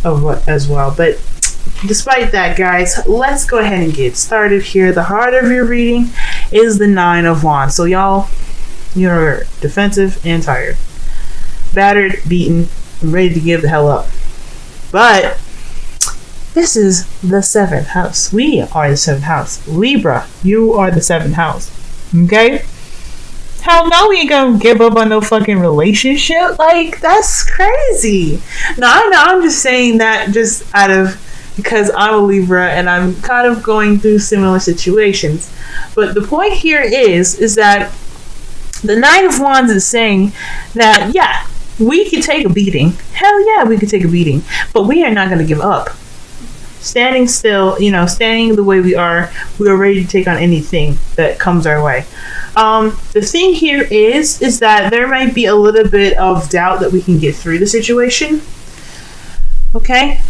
as well. But despite that, guys, let's go ahead and get started here. The heart of your reading is the Nine of Wands. So y'all, you're defensive and tired, battered, beaten, and ready to give the hell up. But this is the 7th house. We are the 7th house. Libra, you are the 7th house. Okay? Hell no, we ain't gonna give up on no fucking relationship. Like, that's crazy. No, I'm just saying that just out of, because I'm a Libra and I'm kind of going through similar situations. But the point here is that the Nine of Wands is saying that, yeah, we could take a beating. Hell yeah, we could take a beating. But we are not going to give up. Standing still, standing the way we are ready to take on anything that comes our way. The thing here is that there might be a little bit of doubt that we can get through the situation. Okay?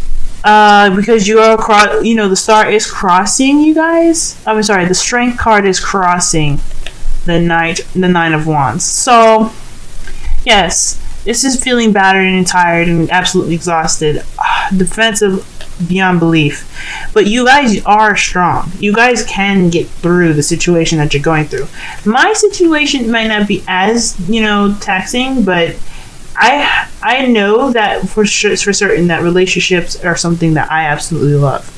Because you are, the star is crossing you guys. I'm sorry, the Strength card is crossing the Nine of Wands. So, yes, this is feeling battered and tired and absolutely exhausted, defensive beyond belief. But you guys are strong. You guys can get through the situation that you're going through. My situation might not be as, taxing, but I know that for certain that relationships are something that I absolutely love.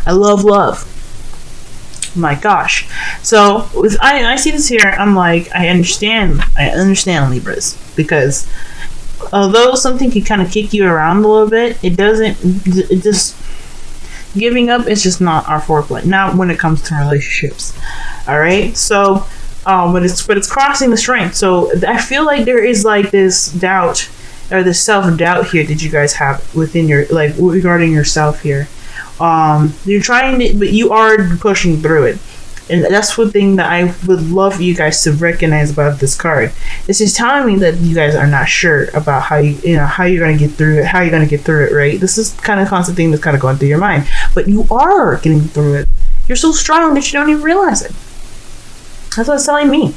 I love. My gosh. So I see this here, I'm like, I understand Libras, because although something can kind of kick you around a little bit, it just giving up is just not our foreplay. Not when it comes to relationships. All right. So, but it's crossing the Strength. So I feel like there is like this doubt or this self-doubt here that you guys have within your, like, regarding yourself here. You're trying to, but you are pushing through it. And that's one thing that I would love you guys to recognize about this card. This is telling me that you guys are not sure about how you're going to get through it, how you're going to get through it, right? This is kind of constant thing that's kind of going through your mind. But you are getting through it. You're so strong that you don't even realize it. That's what it's telling me.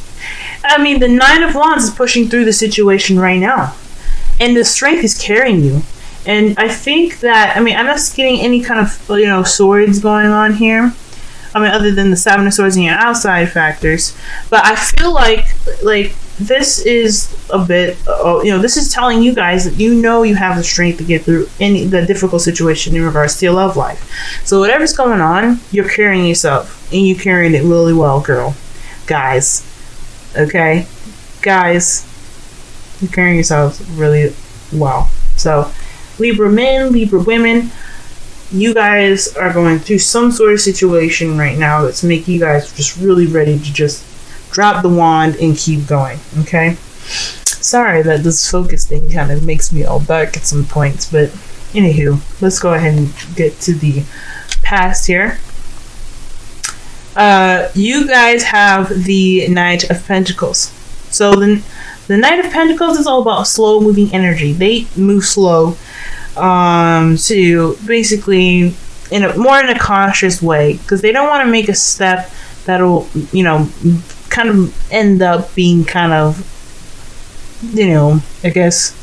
I mean, the Nine of Wands is pushing through the situation right now. And the Strength is carrying you. And I think that, I'm not getting any kind of, swords going on here. Other than the Seven of Swords and your outside factors. But I feel like this is a bit, this is telling you guys that you have the strength to get through the difficult situation in regards to your love life. So whatever's going on, you're carrying yourself. And you're carrying it really well, girl. Guys. Okay? Guys. You're carrying yourselves really well. So, Libra men, Libra women, you guys are going through some sort of situation right now that's making you guys just really ready to just drop the wand and keep going, okay? Sorry that this focus thing kind of makes me all dark at some points, but anywho, let's go ahead and get to the past here. You guys have the Knight of Pentacles. So the Knight of Pentacles is all about slow moving energy. They move slow. To basically in a cautious way, because they don't want to make a step that'll kind of end up being kind of I guess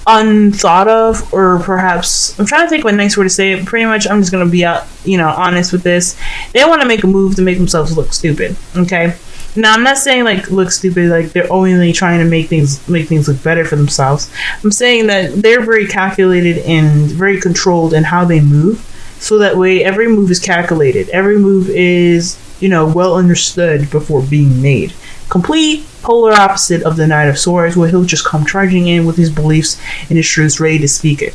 unthought of, or perhaps I'm trying to think of a nice word to say it. Pretty much I'm just gonna be honest with this. They don't want to make a move to make themselves look stupid. Okay. Now, I'm not saying like look stupid, like they're only trying to make things look better for themselves. I'm saying that they're very calculated and very controlled in how they move, so that way every move is calculated. Every move is, well understood before being made. Complete polar opposite of the Knight of Swords, where he'll just come charging in with his beliefs and his truths, ready to speak it.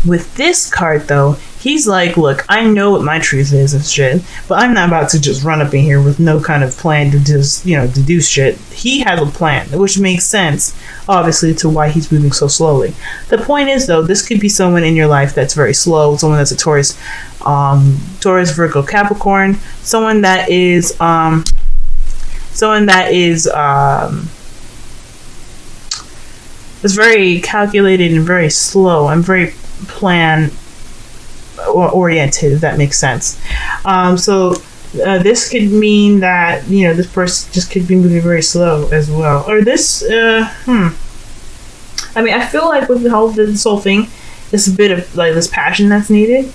With this card, though, he's like, look, I know what my truth is and shit, but I'm not about to just run up in here with no kind of plan to just, do shit. He has a plan, which makes sense, obviously, to why he's moving so slowly. The point is, though, this could be someone in your life that's very slow, someone that's a Taurus, Virgo, Capricorn, someone that is very calculated and very slow and very plan oriented, if that makes sense. So this could mean that this person just could be moving very slow as well, or this I feel like with this whole thing, It's a bit of like this passion that's needed.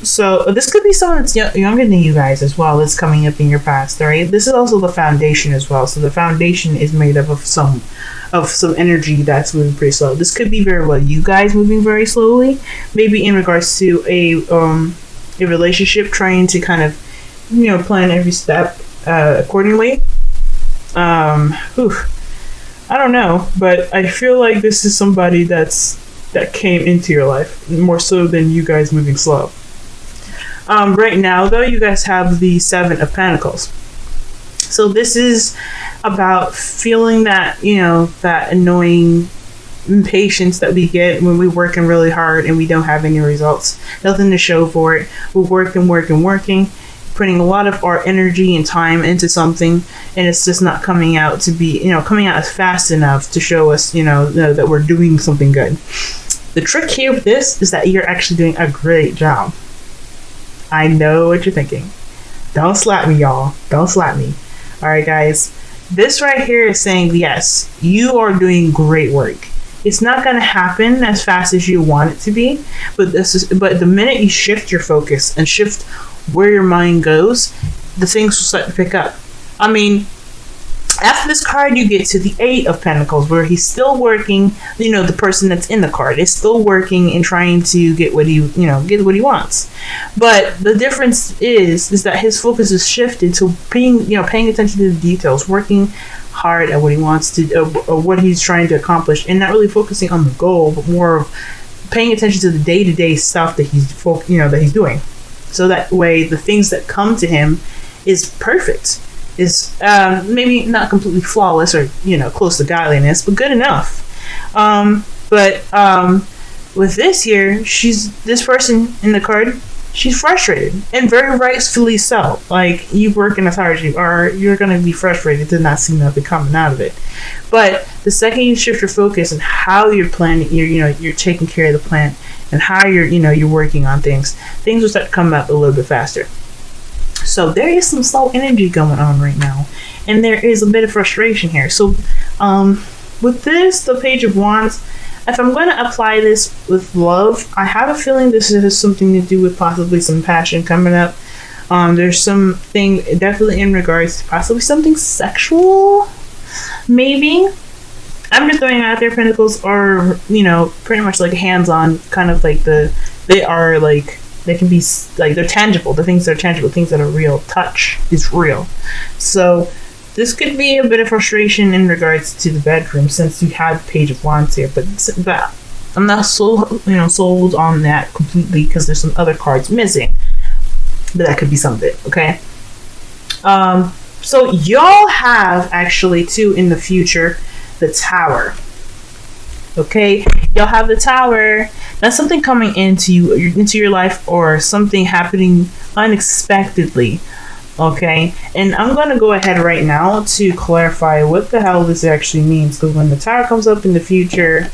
So this could be someone that's younger than you guys as well, that's coming up in your past, right? This is also the foundation as well. So the foundation is made up of some energy that's moving pretty slow. This could be very well you guys moving very slowly, maybe in regards to a relationship, trying to kind of, plan every step accordingly. I don't know, but I feel like this is somebody that came into your life more so than you guys moving slow. Right now, though, you guys have the Seven of Pentacles. So this is about feeling that, that annoying impatience that we get when we're working really hard and we don't have any results. Nothing to show for it. We're working, putting a lot of our energy and time into something, and it's just not coming out to be, coming out fast enough to show us, that we're doing something good. The trick here with this is that you're actually doing a great job. I know what you're thinking. Don't slap me, y'all. Don't slap me. All right, guys. This right here is saying, yes, you are doing great work. It's not going to happen as fast as you want it to be, but the minute you shift your focus and shift where your mind goes, the things will start to pick up. I mean, after this card, you get to the Eight of Pentacles, where he's still working. The person that's in the card is still working and trying to get what he wants. But the difference is that his focus is shifted to paying attention to the details, working hard at what he wants to, or what he's trying to accomplish, and not really focusing on the goal, but more of paying attention to the day-to-day stuff that he's doing. So that way, the things that come to him is perfect. Is maybe not completely flawless or close to godliness, but good enough. But with this here, this person in the card, she's frustrated, and very rightfully so. Like, you working as hard as you are, you're going to be frustrated to not see nothing coming out of it. But the second you shift your focus and how you're planning, you're taking care of the plan, and how you're working on things will start to come out a little bit faster. So there is some slow energy going on right now, and there is a bit of frustration here. So with this, the Page of Wands, if I'm going to apply this with love, I have a feeling this has something to do with possibly some passion coming up. There's something definitely in regards to possibly something sexual, maybe. I'm just throwing out there, Pentacles are, pretty much like hands-on, kind of like they can be like, they're tangible. The things that are tangible, things that are real. Touch is real. So this could be a bit of frustration in regards to the bedroom, since you have Page of Wands here. But I'm not sold on that completely, because there's some other cards missing. But that could be some of it. Okay. So y'all have actually too in the future the Tower. Okay, y'all have the Tower. That's something coming into your life, or something happening unexpectedly. Okay, and I'm gonna go ahead right now to clarify what the hell this actually means, because when the Tower comes up in the future,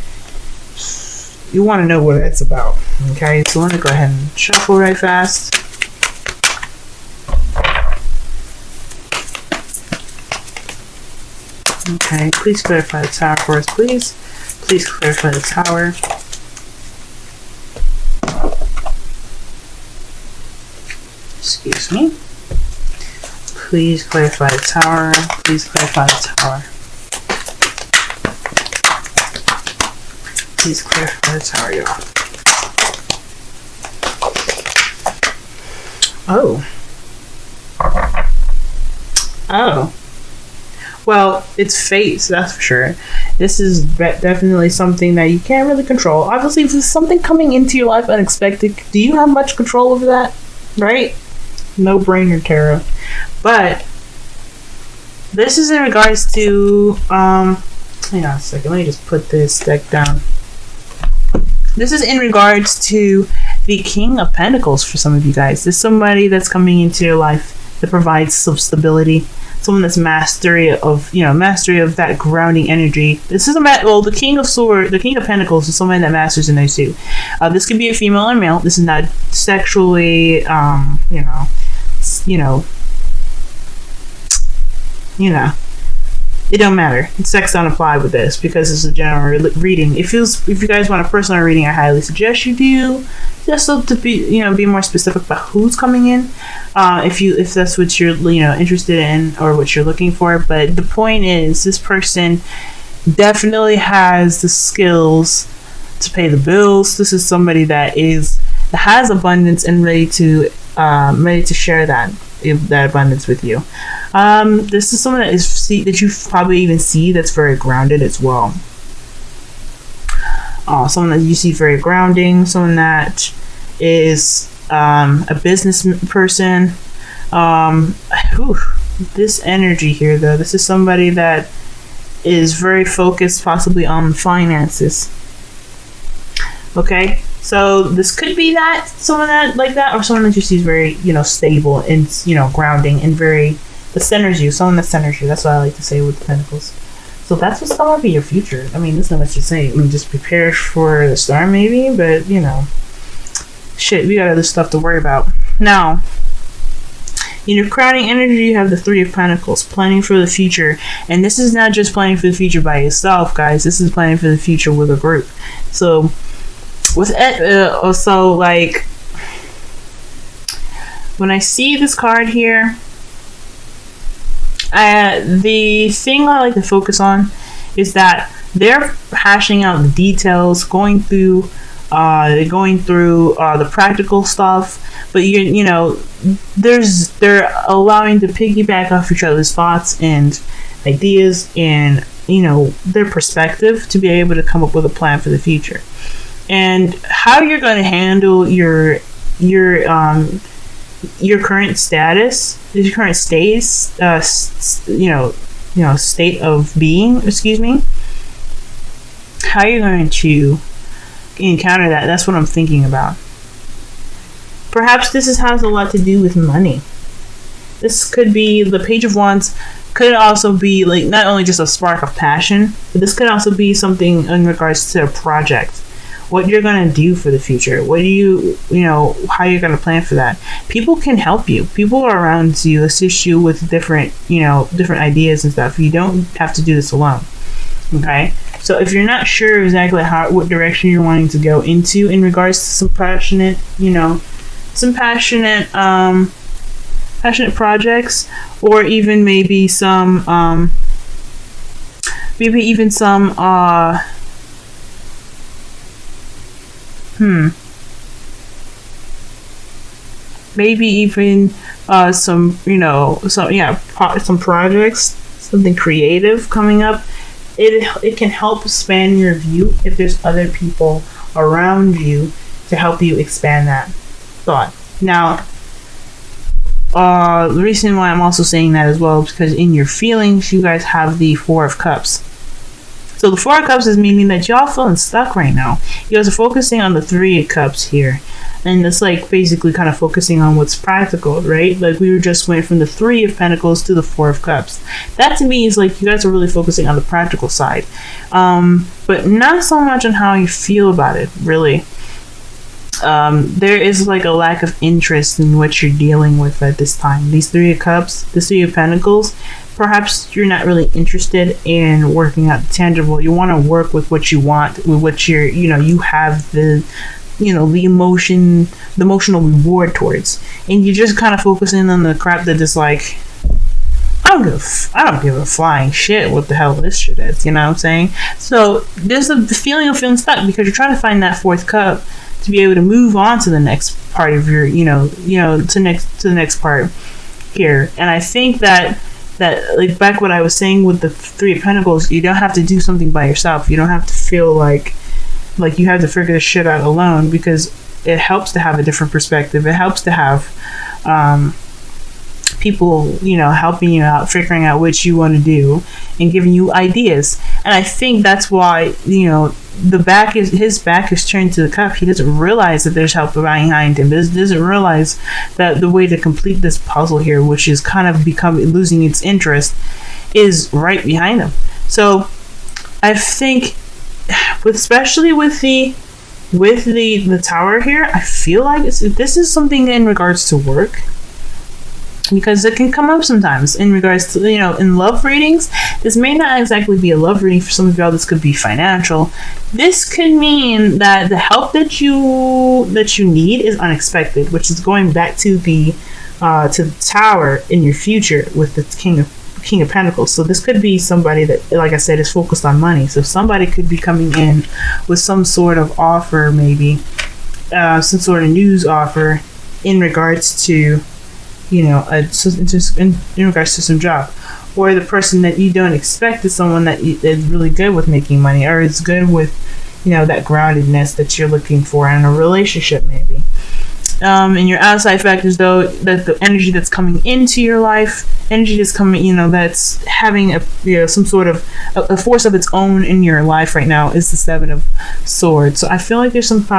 you want to know what it's about. Okay, so let me go ahead and shuffle right fast. Okay, please clarify the Tower for us, please. Please clarify the Tower. Excuse me. Please clarify the Tower. Please clarify the Tower. Please clarify the Tower, y'all. Oh. Well, it's fate, so that's for sure. This is definitely something that you can't really control. Obviously, if there's something coming into your life unexpected, do you have much control over that? Right? No brainer, Tarot. But this is in regards to hang on a second, let me just put this deck down. This is in regards to the King of Pentacles for some of you guys. There's somebody that's coming into your life that provides some stability. Someone that's mastery of that grounding energy. This is the King of Swords, the King of Pentacles is someone that masters in those two. This could be a female or male. This is not sexually, it don't matter. Sex don't apply with this because it's a general reading. If you guys want a personal reading, I highly suggest you do, just so to be more specific about who's coming in, if that's what you're interested in or what you're looking for. But the point is, this person definitely has the skills to pay the bills. This is somebody that has abundance and ready to share that abundance with you. This is someone that you probably even see that's very grounded as well. Someone that you see very grounding, someone that is a business person. This energy here, though, this is somebody that is very focused possibly on finances. Okay, so this could be someone that like that, or someone that you see is very stable and grounding and that centers you. Someone that centers you. That's what I like to say with the Pentacles. So that's what's going to be your future. I mean, that's not what you say. I mean, just prepare for the storm, maybe, but shit, we got other stuff to worry about. Now, in your crowning energy, you have the Three of Pentacles, planning for the future. And this is not just planning for the future by yourself, guys. This is planning for the future with a group. So, with it, also, like, when I see this card here, the thing I like to focus on is that they're hashing out the details, going through the practical stuff, but they're allowing to piggyback off each other's thoughts and ideas and their perspective to be able to come up with a plan for the future. And how you're going to handle your current status, your current state, state of being. Excuse me. How you're going to encounter that? That's what I'm thinking about. Perhaps this has a lot to do with money. This could be the Page of Wands. Could also be like not only just a spark of passion, but this could also be something in regards to a project. What you're going to do for the future. What do how you're going to plan for that. People can help you. People are around to assist you with different ideas and stuff. You don't have to do this alone. Okay? So if you're not sure exactly what direction you're wanting to go into in regards to some passionate projects, or even maybe some maybe even some projects, something creative coming up. It can help expand your view if there's other people around you to help you expand that thought. Now, the reason why I'm also saying that as well is because in your feelings, you guys have the Four of Cups. So the Four of Cups is meaning that y'all feeling stuck right now. You guys are focusing on the Three of Cups here. And it's like basically kind of focusing on what's practical, right? Like we just went from the Three of Pentacles to the Four of Cups. That to me is like you guys are really focusing on the practical side. But not so much on how you feel about it, really. There is like a lack of interest in what you're dealing with at this time. These Three of Cups, the Three of Pentacles, perhaps you're not really interested in working out the tangible. You want to work with what you want, with what you're, you have the emotional reward towards, and you're just kind of focusing on the crap that is like, I don't give a flying shit what the hell this shit is. You know what I'm saying? So there's a feeling of feeling stuck because you're trying to find that fourth cup to be able to move on to the next part of your, to the next part here. And I think that like back what I was saying with the Three of Pentacles, you don't have to do something by yourself. You don't have to feel like you have to figure this shit out alone, because it helps to have a different perspective. It helps to have people, helping you out, figuring out what you want to do and giving you ideas. And I think that's why, his back is turned to the cup. He doesn't realize that there's help behind him. He doesn't realize that the way to complete this puzzle here, which is kind of losing its interest, is right behind him. So I think, especially with the Tower here, I feel like this is something in regards to work. because it can come up sometimes in regards to, in love readings. This may not exactly be a love reading for some of y'all. This could be financial. This could mean that the help that you need is unexpected, which is going back to the Tower in your future with the King of Pentacles. So this could be somebody that, like I said, is focused on money. So somebody could be coming in with some sort of offer, maybe some sort of news offer in regards to, in regards to some job. Or the person that you don't expect is someone that is really good with making money, or is good with, that groundedness that you're looking for in a relationship, maybe. And your outside factors, though, that the energy that's coming into your life, energy that's coming, that's having some sort of a force of its own in your life right now, is the Seven of Swords. So I feel like there's some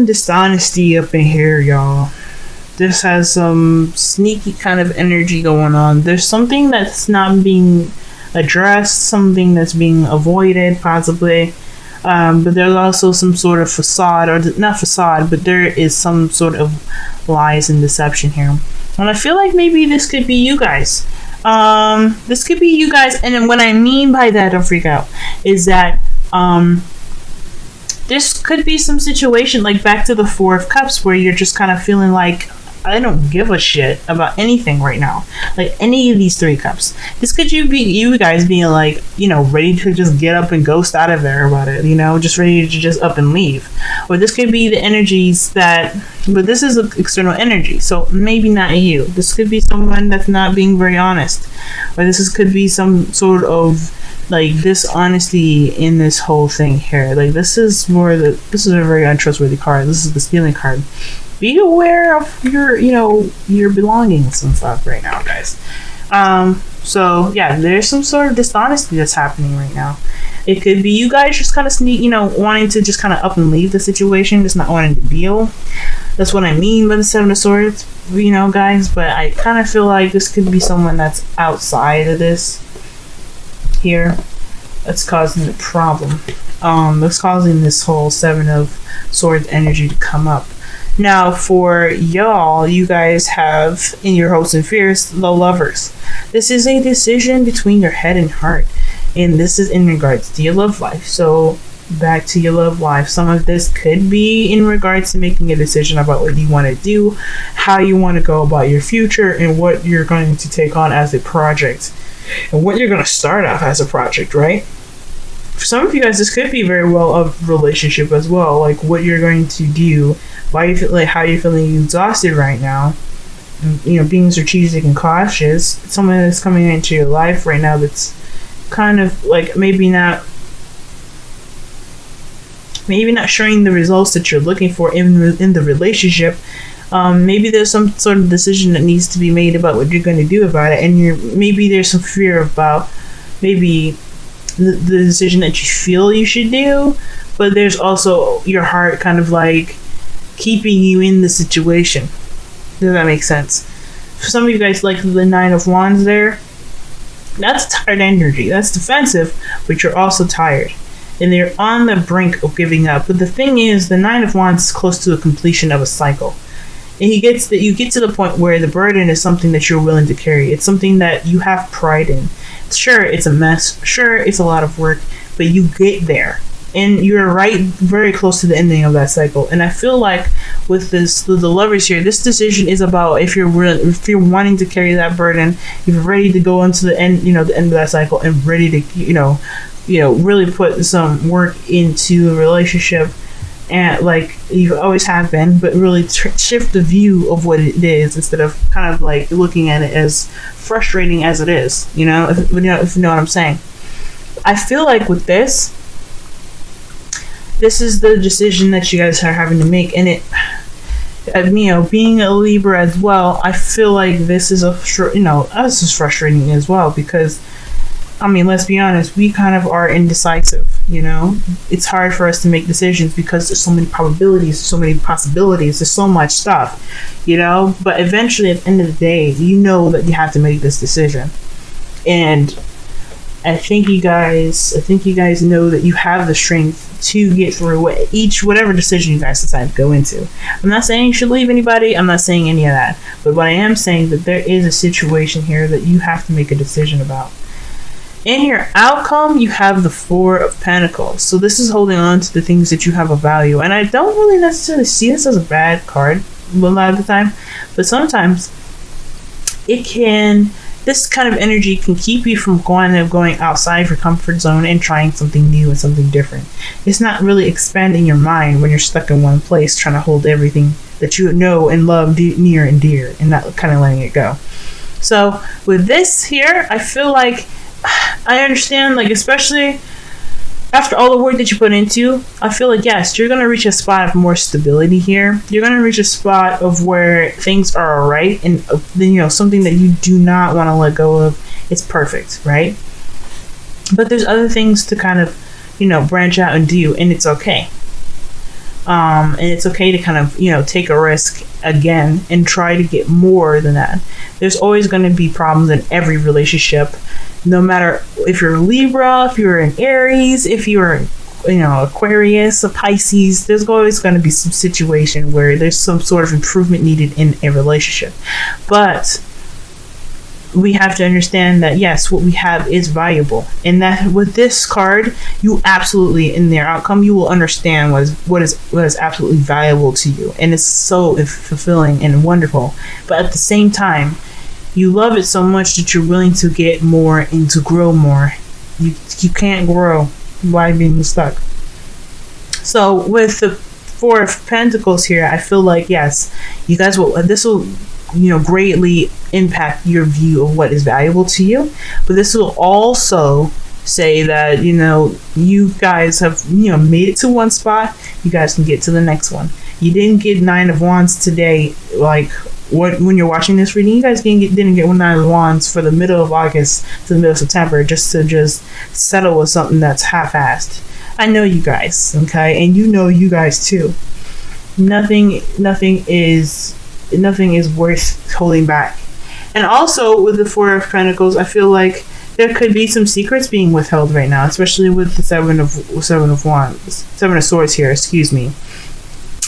dishonesty up in here, y'all. This has some sneaky kind of energy going on. There's something that's not being addressed, something that's being avoided, possibly. But there's also some sort of facade, or not facade, but there is some sort of lies and deception here. And I feel like maybe this could be you guys. This could be you guys. And then what I mean by that, don't freak out, is that this could be some situation like back to the Four of Cups, where you're just kind of feeling like, I don't give a shit about anything right now. Like any of these three cups. This could be you guys being like, ready to just get up and ghost out of there about it, just ready to just up and leave. Or this could be the energies but this is an external energy, so maybe not you. This could be someone that's not being very honest. Or could be some sort of like dishonesty in this whole thing here. Like this is a very untrustworthy card. This is the stealing card. Be aware of your belongings and stuff right now, guys. So yeah, there's some sort of dishonesty that's happening right now. It could be you guys just kind of wanting to just kind of up and leave the situation, just not wanting to deal. That's what I mean by the Seven of Swords, guys. But I kind of feel like this could be someone that's outside of this here that's causing the problem. That's causing this whole Seven of Swords energy to come up. Now, for y'all, you guys have in your hopes and fears the Lovers. This is a decision between your head and heart, and this is in regards to your love life. So, back to your love life. Some of this could be in regards to making a decision about what you want to do, how you want to go about your future, and what you're going to take on as a project, and what you're going to start off as a project, right? For some of you guys, this could be very well a relationship as well, like what you're going to do. Why you feel like how you're feeling exhausted right now, and, being strategic and cautious. Someone that's coming into your life right now that's kind of like maybe not showing the results that you're looking for in the relationship. Maybe there's some sort of decision that needs to be made about what you're going to do about it, and maybe there's some fear about maybe the decision that you feel you should do, but there's also your heart kind of like keeping you in the situation. Does that make sense? For some of you guys, like the Nine of Wands there, that's tired energy. That's defensive, but you're also tired. And they're on the brink of giving up. But the thing is, the Nine of Wands is close to the completion of a cycle. And you get to the point where the burden is something that you're willing to carry. It's something that you have pride in. Sure, it's a mess. Sure, it's a lot of work. But you get there. And you're very close to the ending of that cycle. And I feel like with the Lovers here, this decision is about if you're wanting to carry that burden, if you're ready to go into the end, the end of that cycle, and ready to, really put some work into the relationship, and like you always have been, but really shift the view of what it is instead of kind of like looking at it as frustrating as it is. If you know what I'm saying. I feel like with this is the decision that you guys are having to make, and it, being a Libra as well, I feel like this is this is frustrating as well, because let's be honest, we kind of are indecisive. It's hard for us to make decisions because there's so many probabilities, so many possibilities, there's so much stuff, but eventually at the end of the day, that you have to make this decision. And I think you guys know that you have the strength to get through whatever decision you guys decide to go into. I'm not saying you should leave anybody. I'm not saying any of that. But what I am saying that there is a situation here that you have to make a decision about. In your outcome, you have the Four of Pentacles. So this is holding on to the things that you have of value. And I don't really necessarily see this as a bad card a lot of the time. But sometimes this kind of energy can keep you from going outside your comfort zone and trying something new and something different. It's not really expanding your mind when you're stuck in one place trying to hold everything that you know and love near and dear and not kind of letting it go. So with this here, I feel like I understand, like, especially after all the work that you put into, I feel like, yes, you're going to reach a spot of more stability here. You're going to reach a spot of where things are all right. And then, something that you do not want to let go of, it's perfect, right? But there's other things to kind of, branch out and do, and it's okay. And it's okay to kind of, take a risk again and try to get more than that. There's always going to be problems in every relationship. No matter if you're Libra, if you're an Aries, if you're, Aquarius, a Pisces, there's always going to be some situation where there's some sort of improvement needed in a relationship. But we have to understand that, yes, what we have is valuable. And that with this card, you absolutely, in their outcome, you will understand what is absolutely valuable to you. And it's so fulfilling and wonderful. But at the same time, you love it so much that you're willing to get more and to grow more. You can't grow by being stuck. So with the Four of Pentacles here, I feel like, yes, you guys this will greatly impact your view of what is valuable to you. But this will also say that, you guys have, made it to one spot. You guys can get to the next one. You didn't get Nine of Wands today, when you're watching this reading, you guys didn't get Nine of Wands for the middle of August to the middle of September just to settle with something that's half-assed. I know you guys, okay? And you guys too. Nothing is worth holding back. And also with the Four of Pentacles, I feel like there could be some secrets being withheld right now, especially with the Seven of Swords here,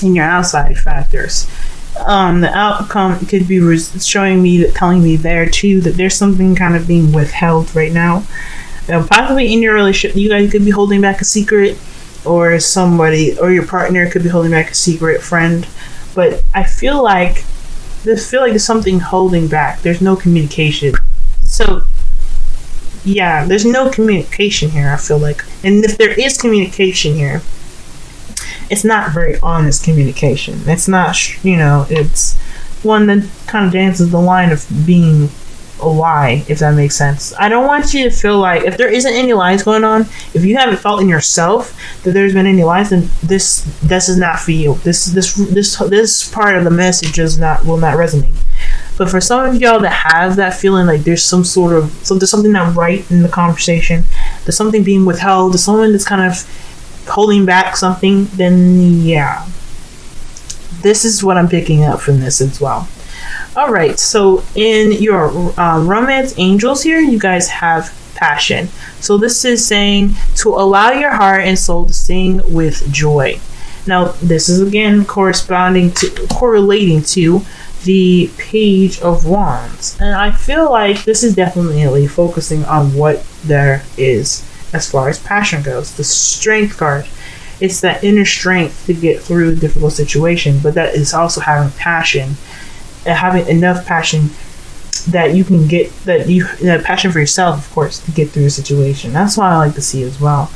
in your outside factors. The outcome could be telling me there too that there's something kind of being withheld right now. Possibly in your relationship, you guys could be holding back a secret, or somebody or your partner could be holding back a secret, friend. But I feel like there's something holding back. There's no communication. So yeah, there's no communication here, I feel like. And if there is communication here, it's not very honest communication. It's not, it's one that kind of dances the line of being a lie, if that makes sense. I don't want you to feel like, if there isn't any lies going on, if you haven't felt in yourself that there's been any lies, then this is not for you. This part of the message will not resonate. But for some of y'all that have that feeling like there's there's something not right in the conversation, there's something being withheld, there's someone that's kind of holding back something, then yeah, this is what I'm picking up from this as well. All right, so in your romance angels here, you guys have passion. So this is saying to allow your heart and soul to sing with joy. Now this is again correlating to the Page of Wands, and I feel like this is definitely focusing on what there is as far as passion goes. The Strength card, it's that inner strength to get through a difficult situation, but that is also having passion, and having enough passion that you can get, that passion for yourself, of course, to get through a situation. That's what I like to see as well.